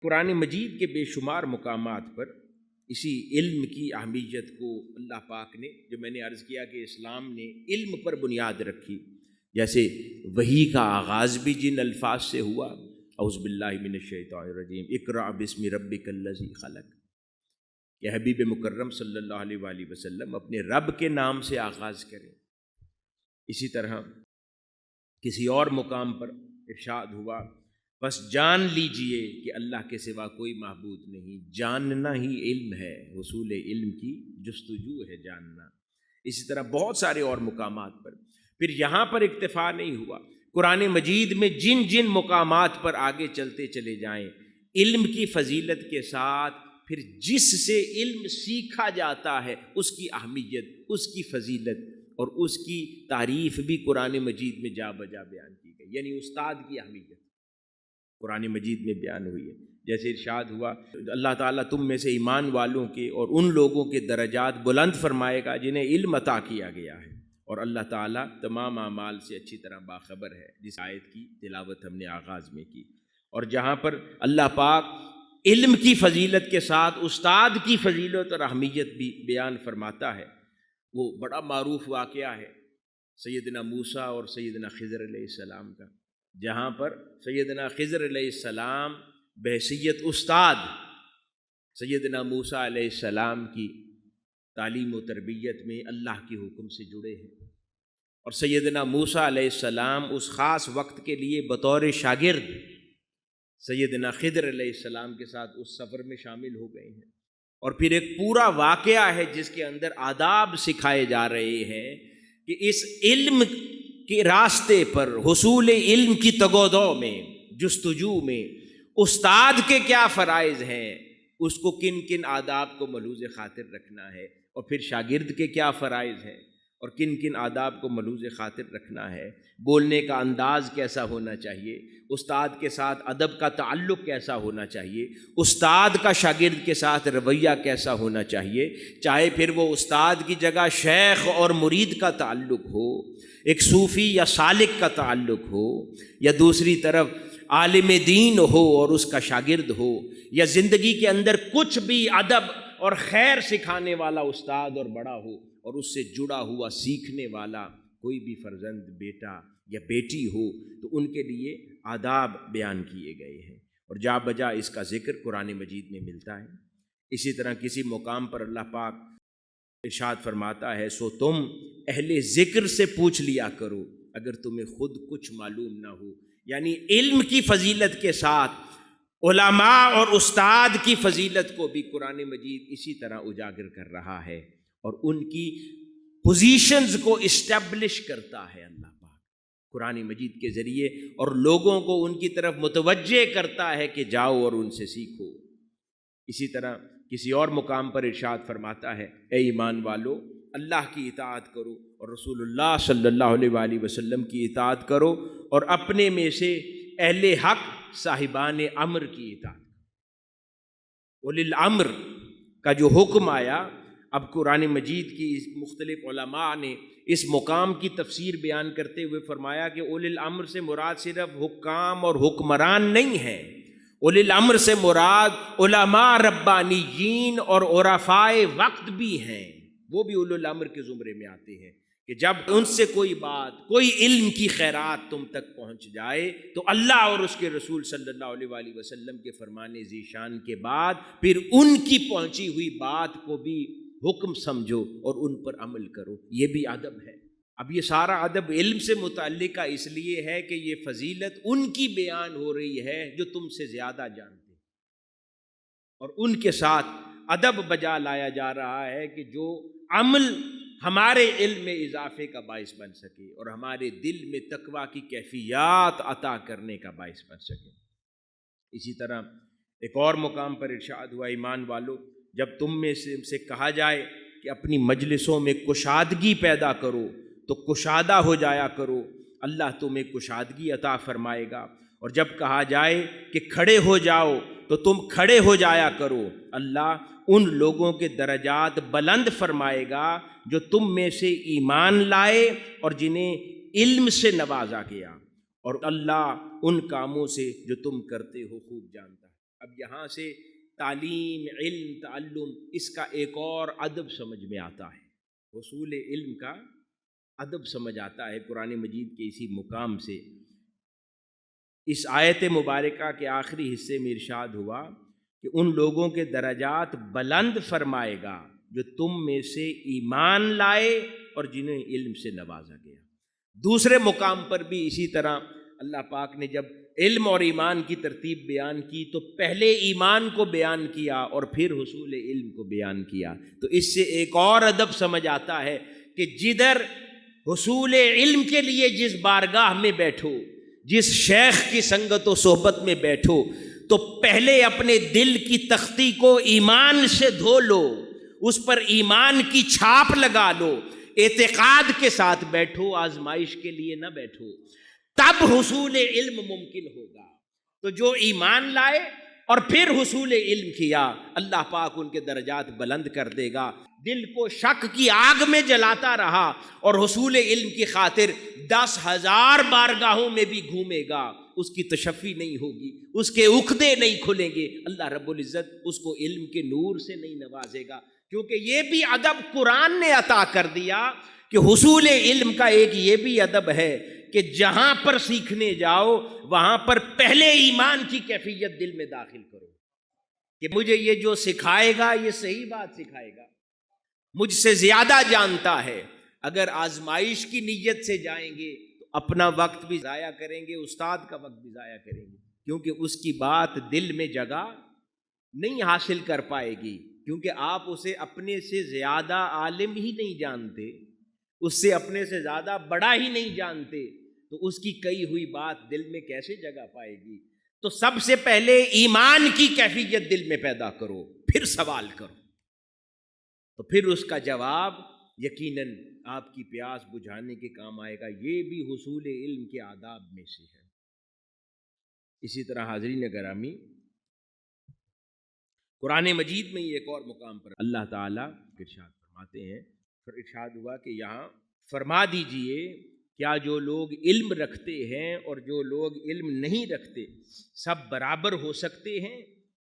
قرآن مجید کے بے شمار مقامات پر اسی علم کی اہمیت کو اللہ پاک نے، جو میں نے عرض کیا کہ اسلام نے علم پر بنیاد رکھی، جیسے وحی کا آغاز بھی جن الفاظ سے ہوا، اعوذ باللہ من الشیطان الرجیم، اقرأ باسم ربک الذی خلق، کہ حبیب مکرم صلی اللہ علیہ وآلہ وسلم اپنے رب کے نام سے آغاز کریں۔ اسی طرح کسی اور مقام پر ارشاد ہوا، بس جان لیجئے کہ اللہ کے سوا کوئی معبود نہیں، جاننا ہی علم ہے، حصول علم کی جستجو ہے جاننا۔ اسی طرح بہت سارے اور مقامات پر۔ پھر یہاں پر اکتفا نہیں ہوا، قرآن مجید میں جن جن مقامات پر آگے چلتے چلے جائیں، علم کی فضیلت کے ساتھ پھر جس سے علم سیکھا جاتا ہے اس کی اہمیت، اس کی فضیلت اور اس کی تعریف بھی قرآن مجید میں جا بجا بیان کی گئی، یعنی استاد کی اہمیت قرآن مجید میں بیان ہوئی ہے۔ جیسے ارشاد ہوا، اللہ تعالیٰ تم میں سے ایمان والوں کے اور ان لوگوں کے درجات بلند فرمائے گا جنہیں علم عطا کیا گیا ہے، اور اللہ تعالیٰ تمام اعمال سے اچھی طرح باخبر ہے، جس آیت کی تلاوت ہم نے آغاز میں کی۔ اور جہاں پر اللہ پاک علم کی فضیلت کے ساتھ استاد کی فضیلت اور اہمیت بھی بیان فرماتا ہے، وہ بڑا معروف واقعہ ہے سیدنا موسیٰ اور سیدنا خضر علیہ السلام کا، جہاں پر سیدنا خضر علیہ السلام بحیثیت استاد سیدنا موسیٰ علیہ السلام کی تعلیم و تربیت میں اللہ کے حکم سے جڑے ہیں، اور سیدنا موسیٰ علیہ السلام اس خاص وقت کے لیے بطور شاگرد سیدنا خضر علیہ السلام کے ساتھ اس سفر میں شامل ہو گئے ہیں۔ اور پھر ایک پورا واقعہ ہے جس کے اندر آداب سکھائے جا رہے ہیں کہ اس علم کے راستے پر، حصول علم کی تگودو میں، جستجو میں استاد کے کیا فرائض ہیں، اس کو کن کن آداب کو ملحوظ خاطر رکھنا ہے، اور پھر شاگرد کے کیا فرائض ہیں اور کن کن آداب کو ملحوظ خاطر رکھنا ہے، بولنے کا انداز کیسا ہونا چاہیے، استاد کے ساتھ ادب کا تعلق کیسا ہونا چاہیے، استاد کا شاگرد کے ساتھ رویہ کیسا ہونا چاہیے، چاہے پھر وہ استاد کی جگہ شیخ اور مرید کا تعلق ہو، ایک صوفی یا سالک کا تعلق ہو، یا دوسری طرف عالم دین ہو اور اس کا شاگرد ہو، یا زندگی کے اندر کچھ بھی ادب اور خیر سکھانے والا استاد اور بڑا ہو، اور اس سے جڑا ہوا سیکھنے والا کوئی بھی فرزند، بیٹا یا بیٹی ہو، تو ان کے لیے آداب بیان کیے گئے ہیں، اور جا بجا اس کا ذکر قرآن مجید میں ملتا ہے۔ اسی طرح کسی مقام پر اللہ پاک ارشاد فرماتا ہے، سو تم اہل ذکر سے پوچھ لیا کرو اگر تمہیں خود کچھ معلوم نہ ہو، یعنی علم کی فضیلت کے ساتھ علماء اور استاد کی فضیلت کو بھی قرآن مجید اسی طرح اجاگر کر رہا ہے، اور ان کی پوزیشنز کو اسٹیبلش کرتا ہے اللہ پاک قرآن مجید کے ذریعے، اور لوگوں کو ان کی طرف متوجہ کرتا ہے کہ جاؤ اور ان سے سیکھو۔ اسی طرح کسی اور مقام پر ارشاد فرماتا ہے، اے ایمان والو، اللہ کی اطاعت کرو اور رسول اللہ صلی اللہ علیہ وآلہ وسلم کی اطاعت کرو، اور اپنے میں سے اہل حق صاحبان امر کی اطاعت۔ اولی الامر کا جو حکم آیا، اب قرآن مجید کی مختلف علماء نے اس مقام کی تفسیر بیان کرتے ہوئے فرمایا کہ اولی الامر سے مراد صرف حکام اور حکمران نہیں ہیں، اولی الامر سے مراد علماء ربانیین اور عرفاء وقت بھی ہیں، وہ بھی اولی الامر کے زمرے میں آتے ہیں، کہ جب ان سے کوئی بات، کوئی علم کی خیرات تم تک پہنچ جائے تو اللہ اور اس کے رسول صلی اللہ علیہ وآلہ وسلم کے فرمان ذیشان کے بعد پھر ان کی پہنچی ہوئی بات کو بھی حکم سمجھو اور ان پر عمل کرو، یہ بھی ادب ہے۔ اب یہ سارا ادب علم سے متعلقہ اس لیے ہے کہ یہ فضیلت ان کی بیان ہو رہی ہے جو تم سے زیادہ جانتے، اور ان کے ساتھ ادب بجا لایا جا رہا ہے کہ جو عمل ہمارے علم میں اضافے کا باعث بن سکے اور ہمارے دل میں تقویٰ کی کیفیات عطا کرنے کا باعث بن سکے۔ اسی طرح ایک اور مقام پر ارشاد ہوا، ایمان والو، جب تم میں سے کہا جائے کہ اپنی مجلسوں میں کشادگی پیدا کرو تو کشادہ ہو جایا کرو، اللہ تمہیں کشادگی عطا فرمائے گا، اور جب کہا جائے کہ کھڑے ہو جاؤ تو تم کھڑے ہو جایا کرو، اللہ ان لوگوں کے درجات بلند فرمائے گا جو تم میں سے ایمان لائے اور جنہیں علم سے نوازا گیا، اور اللہ ان کاموں سے جو تم کرتے ہو خوب جانتا ہے۔ اب یہاں سے تعلیم، علم، تعلم، اس کا ایک اور ادب سمجھ میں آتا ہے، حصول علم کا ادب سمجھ آتا ہے قرآن مجید کے اسی مقام سے۔ اس آیت مبارکہ کے آخری حصے میں ارشاد ہوا کہ ان لوگوں کے درجات بلند فرمائے گا جو تم میں سے ایمان لائے اور جنہیں علم سے نوازا گیا۔ دوسرے مقام پر بھی اسی طرح اللہ پاک نے جب علم اور ایمان کی ترتیب بیان کی تو پہلے ایمان کو بیان کیا اور پھر حصول علم کو بیان کیا۔ تو اس سے ایک اور ادب سمجھ آتا ہے کہ جدھر حصول علم کے لیے جس بارگاہ میں بیٹھو، جس شیخ کی سنگت و صحبت میں بیٹھو، تو پہلے اپنے دل کی تختی کو ایمان سے دھو لو، اس پر ایمان کی چھاپ لگا لو، اعتقاد کے ساتھ بیٹھو، آزمائش کے لیے نہ بیٹھو، تب حصول علم ممکن ہوگا۔ تو جو ایمان لائے اور پھر حصول علم کیا، اللہ پاک ان کے درجات بلند کر دے گا۔ دل کو شک کی آگ میں جلاتا رہا اور حصول علم کی خاطر 10,000 بارگاہوں میں بھی گھومے گا، اس کی تشفی نہیں ہوگی، اس کے عقدے نہیں کھلیں گے، اللہ رب العزت اس کو علم کے نور سے نہیں نوازے گا۔ کیونکہ یہ بھی ادب قرآن نے عطا کر دیا کہ حصول علم کا ایک یہ بھی ادب ہے کہ جہاں پر سیکھنے جاؤ وہاں پر پہلے ایمان کی کیفیت دل میں داخل کرو کہ مجھے یہ جو سکھائے گا یہ صحیح بات سکھائے گا، مجھ سے زیادہ جانتا ہے۔ اگر آزمائش کی نیت سے جائیں گے تو اپنا وقت بھی ضائع کریں گے، استاد کا وقت بھی ضائع کریں گے، کیونکہ اس کی بات دل میں جگہ نہیں حاصل کر پائے گی، کیونکہ آپ اسے اپنے سے زیادہ عالم ہی نہیں جانتے، اس سے اپنے سے زیادہ بڑا ہی نہیں جانتے، تو اس کی کہی ہوئی بات دل میں کیسے جگہ پائے گی؟ تو سب سے پہلے ایمان کی کیفیت دل میں پیدا کرو، پھر سوال کرو، تو پھر اس کا جواب یقیناً آپ کی پیاس بجھانے کے کام آئے گا۔ یہ بھی حصول علم کے آداب میں سے ہے۔ اسی طرح حاضرین گرامی، قرآن مجید میں ایک اور مقام پر اللہ تعالیٰ ارشاد فرماتے ہیں، پھر ارشاد ہوا کہ یہاں فرما دیجئے کیا جو لوگ علم رکھتے ہیں اور جو لوگ علم نہیں رکھتے سب برابر ہو سکتے ہیں؟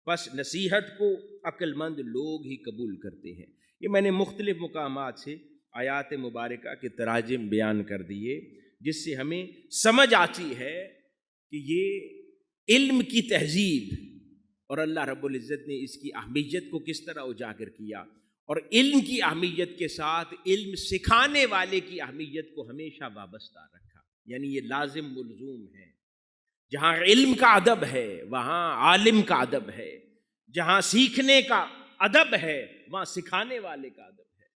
بس نصیحت کو عقل مند لوگ ہی قبول کرتے ہیں۔ یہ میں نے مختلف مقامات سے آیات مبارکہ کے تراجم بیان کر دیے، جس سے ہمیں سمجھ آتی ہے کہ یہ علم کی تہذیب اور اللہ رب العزت نے اس کی اہمیت کو کس طرح اجاگر کیا، اور علم کی اہمیت کے ساتھ علم سکھانے والے کی اہمیت کو ہمیشہ وابستہ رکھا۔ یعنی یہ لازم ملزوم ہے، جہاں علم کا ادب ہے وہاں عالم کا ادب ہے، جہاں سیکھنے کا ادب ہے وہاں سکھانے والے کا ادب ہے،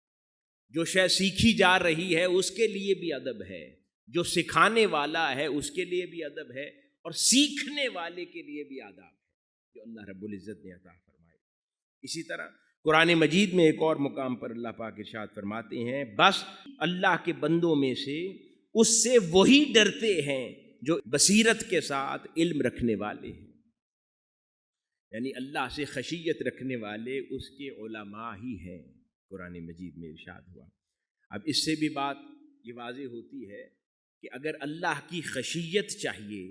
جو شے سیکھی جا رہی ہے اس کے لیے بھی ادب ہے، جو سکھانے والا ہے اس کے لیے بھی ادب ہے، اور سیکھنے والے کے لیے بھی آداب ہے جو اللہ رب العزت نے عطا فرمائے۔ اسی طرح قرآن مجید میں ایک اور مقام پر اللہ پاک ارشاد فرماتے ہیں، بس اللہ کے بندوں میں سے اس سے وہی ڈرتے ہیں جو بصیرت کے ساتھ علم رکھنے والے ہیں۔ یعنی اللہ سے خشیت رکھنے والے اس کے علماء ہی ہیں، قرآن مجید میں ارشاد ہوا۔ اب اس سے بھی بات یہ واضح ہوتی ہے کہ اگر اللہ کی خشیت چاہیے،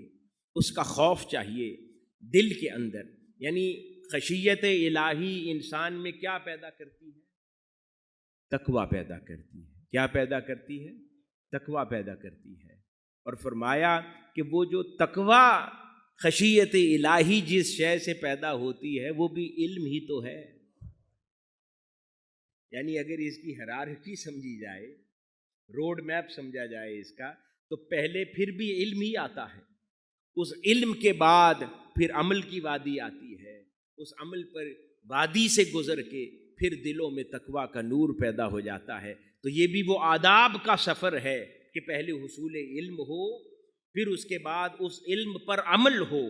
اس کا خوف چاہیے دل کے اندر، یعنی خشیت الہی انسان میں کیا پیدا کرتی ہے؟ تقویٰ پیدا کرتی ہے۔ کیا پیدا کرتی ہے؟ تقویٰ پیدا کرتی ہے۔ اور فرمایا کہ وہ جو تقویٰ خشیت الہی جس شے سے پیدا ہوتی ہے وہ بھی علم ہی تو ہے۔ یعنی اگر اس کی ہیرارکی سمجھی جائے، روڈ میپ سمجھا جائے اس کا، تو پہلے پھر بھی علم ہی آتا ہے، اس علم کے بعد پھر عمل کی وادی آتی ہے، اس عمل پر وادی سے گزر کے پھر دلوں میں تقویٰ کا نور پیدا ہو جاتا ہے۔ تو یہ بھی وہ آداب کا سفر ہے کہ پہلے حصول علم ہو، پھر اس کے بعد اس علم پر عمل ہو،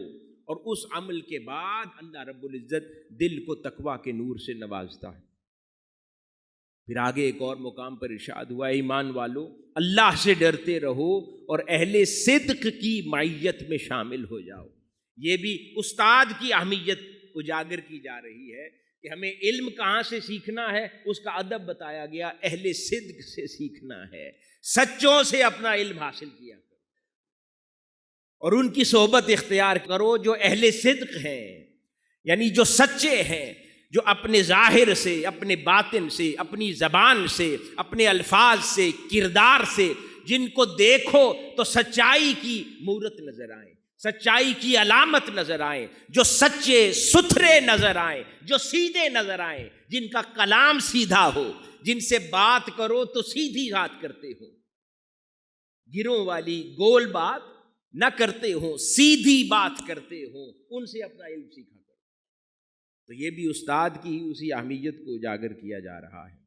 اور اس عمل کے بعد اللہ رب العزت دل کو تقویٰ کے نور سے نوازتا ہے۔ پھر آگے ایک اور مقام پر ارشاد ہوا، ایمان والو اللہ سے ڈرتے رہو اور اہل صدق کی معیت میں شامل ہو جاؤ۔ یہ بھی استاد کی اہمیت اجاگر کی جا رہی ہے کہ ہمیں علم کہاں سے سیکھنا ہے، اس کا ادب بتایا گیا، اہل صدق سے سیکھنا ہے، سچوں سے اپنا علم حاصل کیا کرو اور ان کی صحبت اختیار کرو جو اہل صدق ہیں، یعنی جو سچے ہیں، جو اپنے ظاہر سے، اپنے باطن سے، اپنی زبان سے، اپنے الفاظ سے، کردار سے، جن کو دیکھو تو سچائی کی مورت نظر آئیں، سچائی کی علامت نظر آئیں، جو سچے ستھرے نظر آئیں، جو سیدھے نظر آئیں، جن کا کلام سیدھا ہو، جن سے بات کرو تو سیدھی بات کرتے ہو، گروں والی گول بات نہ کرتے ہوں، سیدھی بات کرتے ہوں، ان سے اپنا علم سیکھا کرو۔ تو یہ بھی استاد کی ہی اسی اہمیت کو اجاگر کیا جا رہا ہے۔